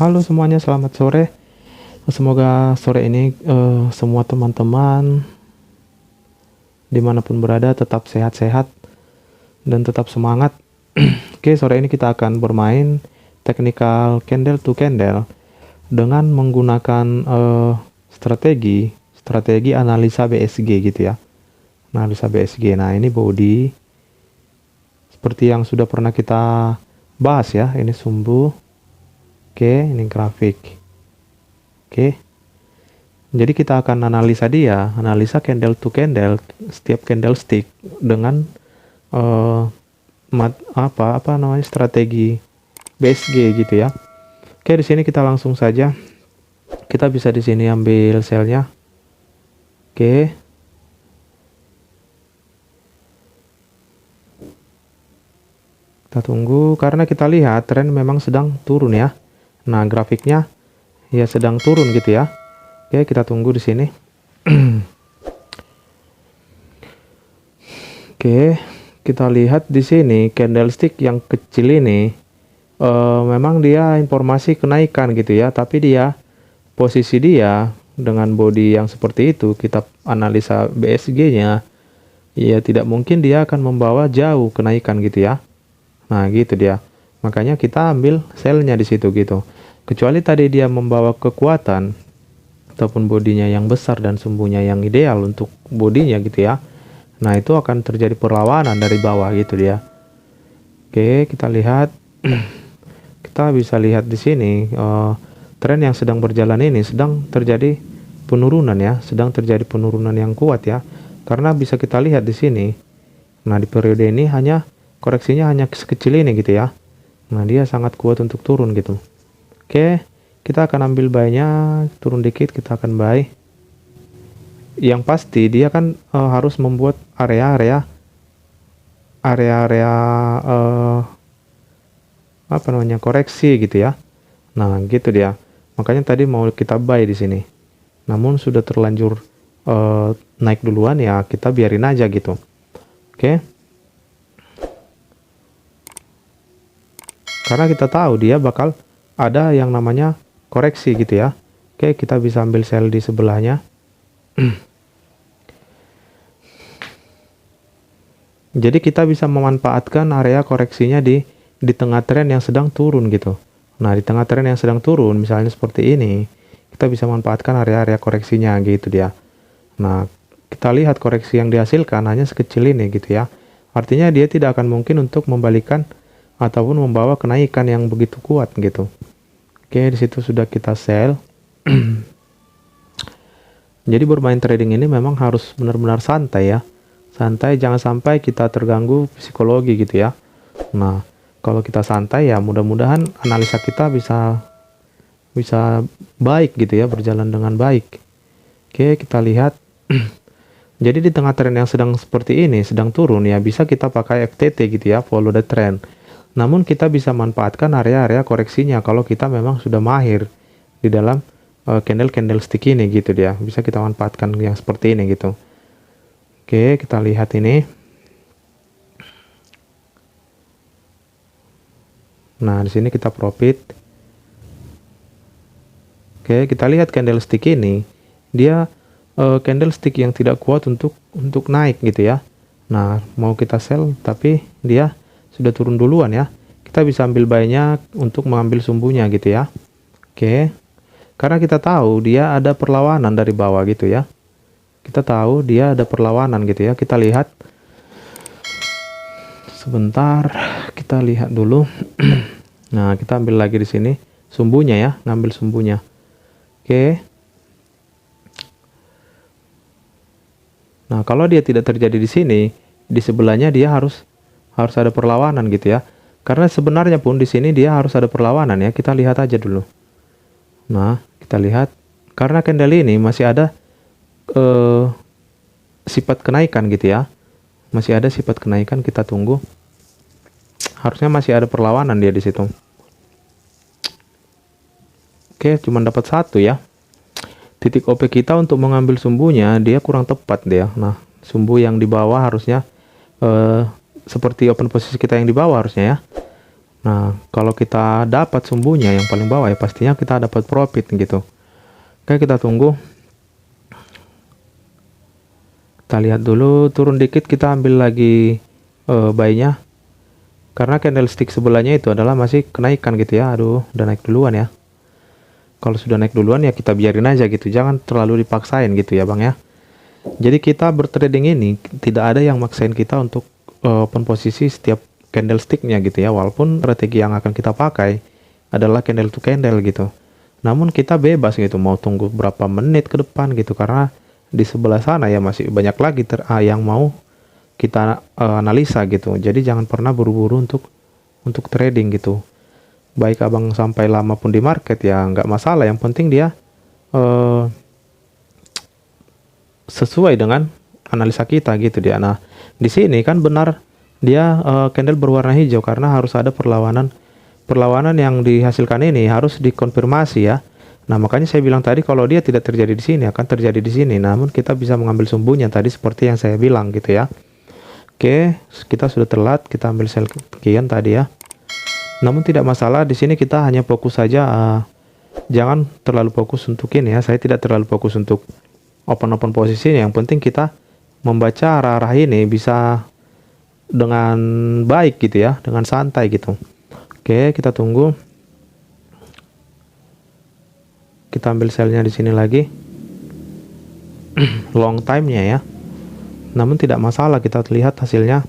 Halo semuanya, selamat sore. Semoga sore ini semua teman-teman dimanapun berada tetap sehat-sehat dan tetap semangat. Oke, sore ini kita akan bermain technical candle to candle dengan menggunakan strategi analisa BSG gitu ya. Analisa BSG. Nah, ini body seperti yang sudah pernah kita bahas ya. Ini sumbu. Oke, ini grafik. Oke. Jadi kita akan analisa candle to candle, setiap candlestick dengan strategi BSG gitu ya. Oke, di sini kita langsung saja. Kita bisa di sini ambil selnya. Oke. Kita tunggu karena kita lihat tren memang sedang turun ya. Nah, grafiknya ya sedang turun gitu ya. Oke, kita tunggu di sini. Oke, kita lihat di sini candlestick yang kecil ini memang dia informasi kenaikan gitu ya, tapi posisi dia dengan body yang seperti itu, kita analisa BSG-nya, ya tidak mungkin dia akan membawa jauh kenaikan gitu ya. Nah, gitu dia. Makanya kita ambil sell-nya di situ gitu. Kecuali tadi dia membawa kekuatan ataupun bodinya yang besar dan sumbunya yang ideal untuk bodinya gitu ya. Nah, itu akan terjadi perlawanan dari bawah gitu dia. Oke, kita lihat. Kita bisa lihat di sini tren yang sedang berjalan ini sedang terjadi penurunan ya, sedang terjadi penurunan yang kuat ya. Karena bisa kita lihat di sini. Nah, di periode ini koreksinya hanya sekecil ini gitu ya. Nah, dia sangat kuat untuk turun gitu. Oke, kita akan ambil buy-nya, turun dikit kita akan buy. Yang pasti dia kan harus membuat area-area koreksi gitu ya. Nah, gitu dia. Makanya tadi mau kita buy di sini. Namun sudah terlanjur naik duluan ya, kita biarin aja gitu. Oke. Karena kita tahu dia bakal ada yang namanya koreksi gitu ya. Oke, kita bisa ambil sell di sebelahnya. Jadi kita bisa memanfaatkan area koreksinya di tengah tren yang sedang turun gitu. Nah, di tengah tren yang sedang turun, misalnya seperti ini, kita bisa manfaatkan area-area koreksinya gitu dia. Nah, kita lihat koreksi yang dihasilkan hanya sekecil ini gitu ya. Artinya dia tidak akan mungkin untuk membalikan ataupun membawa kenaikan yang begitu kuat gitu. Oke, di situ sudah kita sell. Jadi bermain trading ini memang harus benar-benar santai ya. Santai, jangan sampai kita terganggu psikologi gitu ya. Nah, kalau kita santai ya mudah-mudahan analisa kita bisa baik gitu ya, berjalan dengan baik. Oke, kita lihat. Jadi di tengah tren yang sedang seperti ini, sedang turun ya, bisa kita pakai FTT gitu ya, follow the trend. Namun kita bisa manfaatkan area-area koreksinya kalau kita memang sudah mahir di dalam candlestick ini gitu dia. Bisa kita manfaatkan yang seperti ini gitu. Oke, kita lihat ini. Nah, di sini kita profit. Oke, kita lihat candlestick ini. Dia candlestick yang tidak kuat untuk naik gitu ya. Nah, mau kita sell tapi dia sudah turun duluan ya. Kita bisa ambil buy-nya untuk mengambil sumbunya gitu ya. Oke. Karena kita tahu dia ada perlawanan dari bawah gitu ya. Kita tahu dia ada perlawanan gitu ya. Kita lihat. Sebentar, kita lihat dulu. Nah, kita ambil lagi di sini sumbunya ya, ngambil sumbunya. Oke. Nah, kalau dia tidak terjadi di sini, di sebelahnya dia harus ada perlawanan gitu ya. Karena sebenarnya pun di sini dia harus ada perlawanan ya. Kita lihat aja dulu. Nah, kita lihat karena candle ini masih ada sifat kenaikan gitu ya. Masih ada sifat kenaikan, kita tunggu. Harusnya masih ada perlawanan dia di situ. Oke, cuma dapat satu ya. Titik OP kita untuk mengambil sumbunya dia kurang tepat dia. Nah, sumbu yang di bawah harusnya seperti open posisi kita yang di bawah harusnya ya. Nah, kalau kita dapat sumbunya yang paling bawah ya pastinya kita dapat profit gitu. Oke, kita tunggu. Kita lihat dulu, turun dikit kita ambil lagi buy-nya. Karena candlestick sebelahnya itu adalah masih kenaikan gitu ya. Aduh, udah naik duluan ya. Kalau sudah naik duluan ya kita biarin aja gitu. Jangan terlalu dipaksain gitu ya Bang ya. Jadi kita bertrading ini tidak ada yang maksain kita untuk open posisi setiap candlesticknya gitu ya. Walaupun strategi yang akan kita pakai adalah candle to candle gitu. Namun kita bebas gitu mau tunggu berapa menit ke depan gitu. Karena di sebelah sana ya masih banyak lagi yang mau kita analisa gitu. Jadi jangan pernah buru-buru untuk trading gitu. Baik abang sampai lama pun di market ya nggak masalah. Yang penting dia sesuai dengan analisa kita gitu dia. Nah di sini kan benar dia candle berwarna hijau karena harus ada perlawanan yang dihasilkan ini harus dikonfirmasi ya. Nah makanya saya bilang tadi kalau dia tidak terjadi di sini akan terjadi di sini. Namun kita bisa mengambil sumbunya tadi seperti yang saya bilang gitu ya. Oke, kita sudah telat, kita ambil sell sekian tadi ya. Namun tidak masalah, di sini kita hanya fokus saja, jangan terlalu fokus untuk ini ya. Saya tidak terlalu fokus untuk open posisinya. Yang penting kita membaca arah-arah ini bisa dengan baik gitu ya, dengan santai gitu. Oke, kita tunggu. Kita ambil sellnya di sini lagi. Long time-nya ya. Namun tidak masalah, kita lihat hasilnya.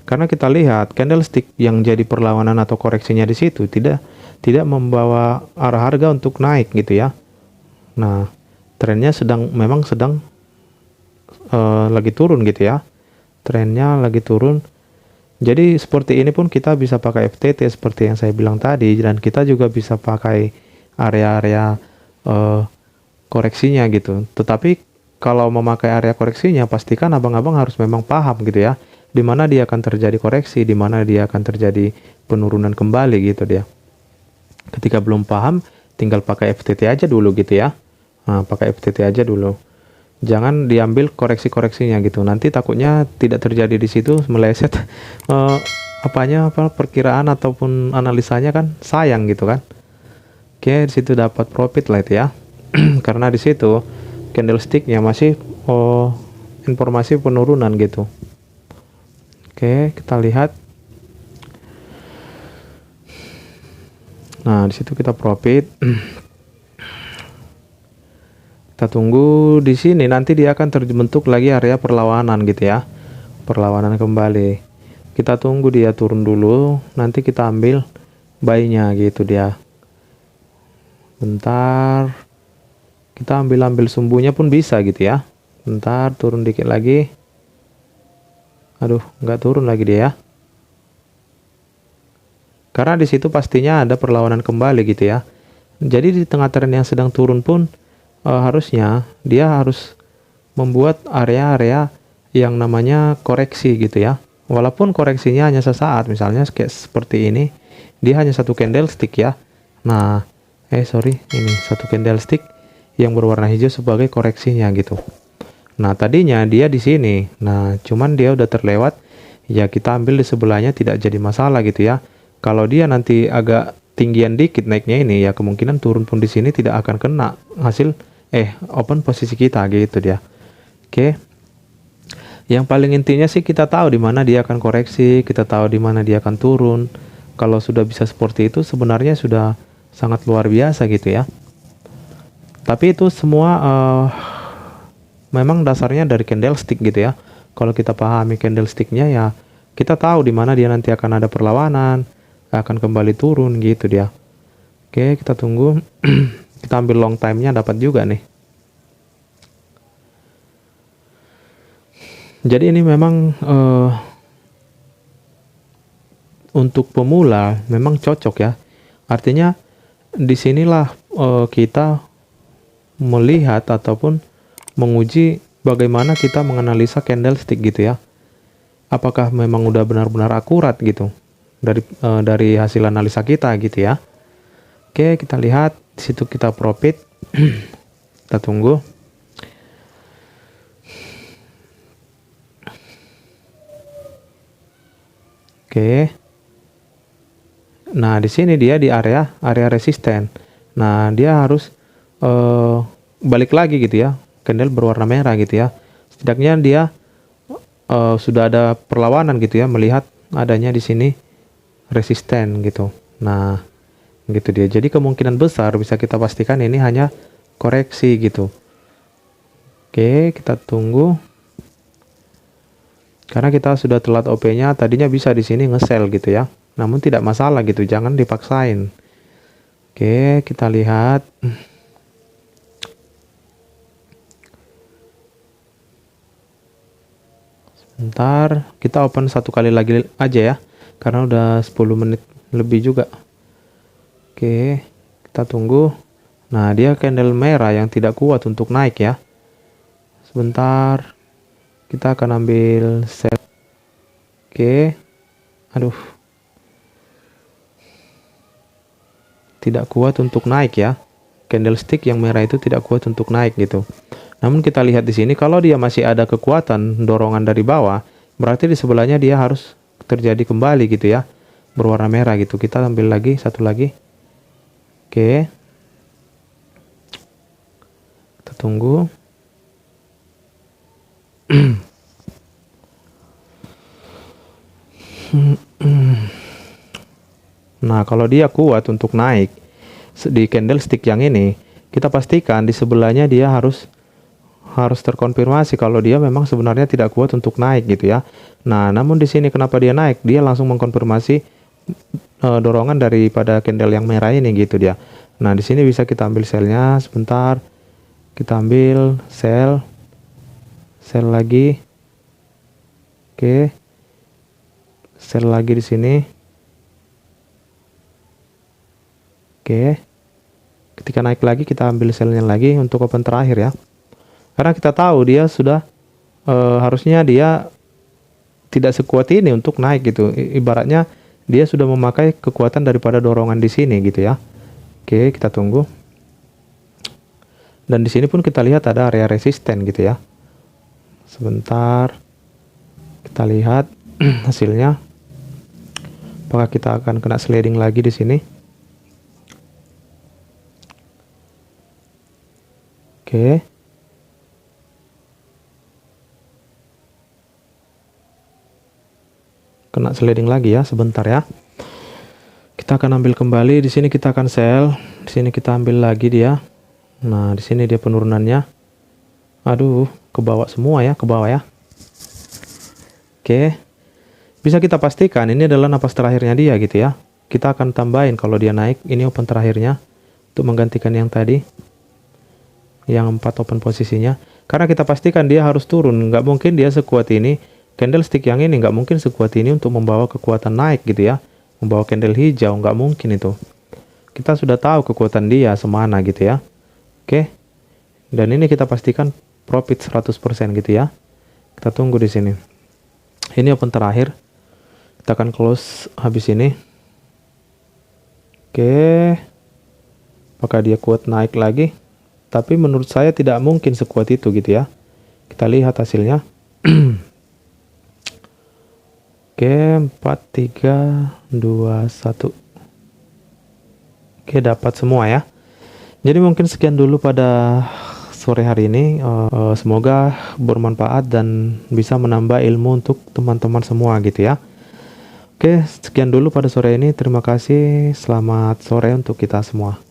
Karena kita lihat candlestick yang jadi perlawanan atau koreksinya di situ tidak membawa arah harga untuk naik gitu ya. Nah, trennya memang sedang lagi turun gitu ya. Trennya lagi turun. Jadi seperti ini pun kita bisa pakai FTT seperti yang saya bilang tadi, dan kita juga bisa pakai area-area koreksinya gitu. Tetapi kalau memakai area koreksinya pastikan abang-abang harus memang paham gitu ya. Di mana dia akan terjadi koreksi, di mana dia akan terjadi penurunan kembali gitu dia. Ketika belum paham, tinggal pakai FTT aja dulu gitu ya. Nah, pakai FTT aja dulu. Jangan diambil koreksi-koreksinya gitu. Nanti takutnya tidak terjadi di situ, meleset perkiraan ataupun analisanya kan sayang gitu kan. Oke, di situ dapat profit lah itu ya. Karena di situ candlesticknya masih informasi penurunan gitu. Oke, kita lihat. Nah, di situ kita profit. Kita tunggu di sini nanti dia akan terbentuk lagi area perlawanan gitu ya. Perlawanan kembali. Kita tunggu dia turun dulu, nanti kita ambil buy-nya gitu dia. Bentar. Kita ambil sumbunya pun bisa gitu ya. Bentar, turun dikit lagi. Aduh, nggak turun lagi dia ya. Karena di situ pastinya ada perlawanan kembali gitu ya. Jadi di tengah tren yang sedang turun pun harusnya dia harus membuat area-area yang namanya koreksi gitu ya. Walaupun koreksinya hanya sesaat, misalnya kayak seperti ini, dia hanya satu candlestick ya. Nah, ini satu candlestick yang berwarna hijau sebagai koreksinya gitu. Nah, tadinya dia di sini. Nah, cuman dia udah terlewat. Ya, kita ambil di sebelahnya tidak jadi masalah gitu ya. Kalau dia nanti agak tinggian dikit naiknya ini, ya kemungkinan turun pun di sini tidak akan kena hasil open posisi kita gitu dia. Oke. Yang paling intinya sih kita tahu di mana dia akan koreksi, kita tahu di mana dia akan turun. Kalau sudah bisa seperti itu sebenarnya sudah sangat luar biasa gitu ya. Tapi itu semua memang dasarnya dari candlestick gitu ya. Kalau kita pahami candlesticknya ya kita tahu di mana dia nanti akan ada perlawanan, akan kembali turun gitu dia. Oke, kita tunggu. Kita ambil long time-nya dapat juga nih. Jadi ini memang untuk pemula memang cocok ya. Artinya disinilah kita melihat ataupun menguji bagaimana kita menganalisa candlestick gitu ya. Apakah memang udah benar-benar akurat gitu dari hasil analisa kita gitu ya. Oke, kita lihat di situ kita profit. Kita tunggu. Oke. Nah, di sini dia di area resisten. Nah, dia harus balik lagi gitu ya. Candle berwarna merah gitu ya. Setidaknya dia sudah ada perlawanan gitu ya, melihat adanya di sini resisten gitu. Nah, gitu dia. Jadi kemungkinan besar bisa kita pastikan ini hanya koreksi gitu. Oke, kita tunggu. Karena kita sudah telat OP-nya, tadinya bisa di sini nge-sell gitu ya. Namun tidak masalah gitu, jangan dipaksain. Oke, kita lihat. Sebentar, kita open satu kali lagi aja ya. Karena udah 10 menit lebih juga. Oke, kita tunggu. Nah, dia candle merah yang tidak kuat untuk naik ya. Sebentar, kita akan ambil sell. Oke, aduh. Tidak kuat untuk naik ya. Candlestick yang merah itu tidak kuat untuk naik gitu. Namun kita lihat di sini kalau dia masih ada kekuatan dorongan dari bawah, berarti di sebelahnya dia harus terjadi kembali gitu ya. Berwarna merah gitu. Kita ambil lagi satu lagi. Oke. Kita tunggu. Nah, kalau dia kuat untuk naik di candlestick yang ini, kita pastikan di sebelahnya dia harus terkonfirmasi kalau dia memang sebenarnya tidak kuat untuk naik gitu ya. Nah, namun di sini kenapa dia naik? Dia langsung mengkonfirmasi dorongan daripada candle yang merah ini gitu dia. Nah, di sini bisa kita ambil sell-nya sebentar. Kita ambil sell lagi. Oke. Sell lagi di sini. Oke. Ketika naik lagi kita ambil sell-nya lagi untuk open terakhir ya. Karena kita tahu dia sudah harusnya dia tidak sekuat ini untuk naik gitu. Ibaratnya dia sudah memakai kekuatan daripada dorongan di sini gitu ya. Oke, kita tunggu. Dan di sini pun kita lihat ada area resisten gitu ya. Sebentar. Kita lihat hasilnya. Apakah kita akan kena sliding lagi di sini? Oke. Kena sliding lagi ya, sebentar ya. Kita akan ambil kembali, di sini kita akan sell, di sini kita ambil lagi dia. Nah, di sini dia penurunannya. Aduh, ke bawah semua ya, ke bawah ya. Oke. Bisa kita pastikan ini adalah napas terakhirnya dia gitu ya. Kita akan tambahin kalau dia naik, ini open terakhirnya untuk menggantikan yang tadi. Yang 4 open posisinya. Karena kita pastikan dia harus turun, nggak mungkin dia sekuat ini. Candlestick yang ini nggak mungkin sekuat ini untuk membawa kekuatan naik gitu ya. Membawa candle hijau, nggak mungkin itu. Kita sudah tahu kekuatan dia semana gitu ya. Oke. Dan ini kita pastikan profit 100% gitu ya. Kita tunggu di sini. Ini open terakhir. Kita akan close habis ini. Oke. Apakah dia kuat naik lagi? Tapi menurut saya tidak mungkin sekuat itu gitu ya. Kita lihat hasilnya. Oke, 4, 3, 2, 1. Oke, dapat semua ya. Jadi mungkin sekian dulu pada sore hari ini. Semoga bermanfaat dan bisa menambah ilmu untuk teman-teman semua gitu ya. Oke, sekian dulu pada sore ini. Terima kasih. Selamat sore untuk kita semua.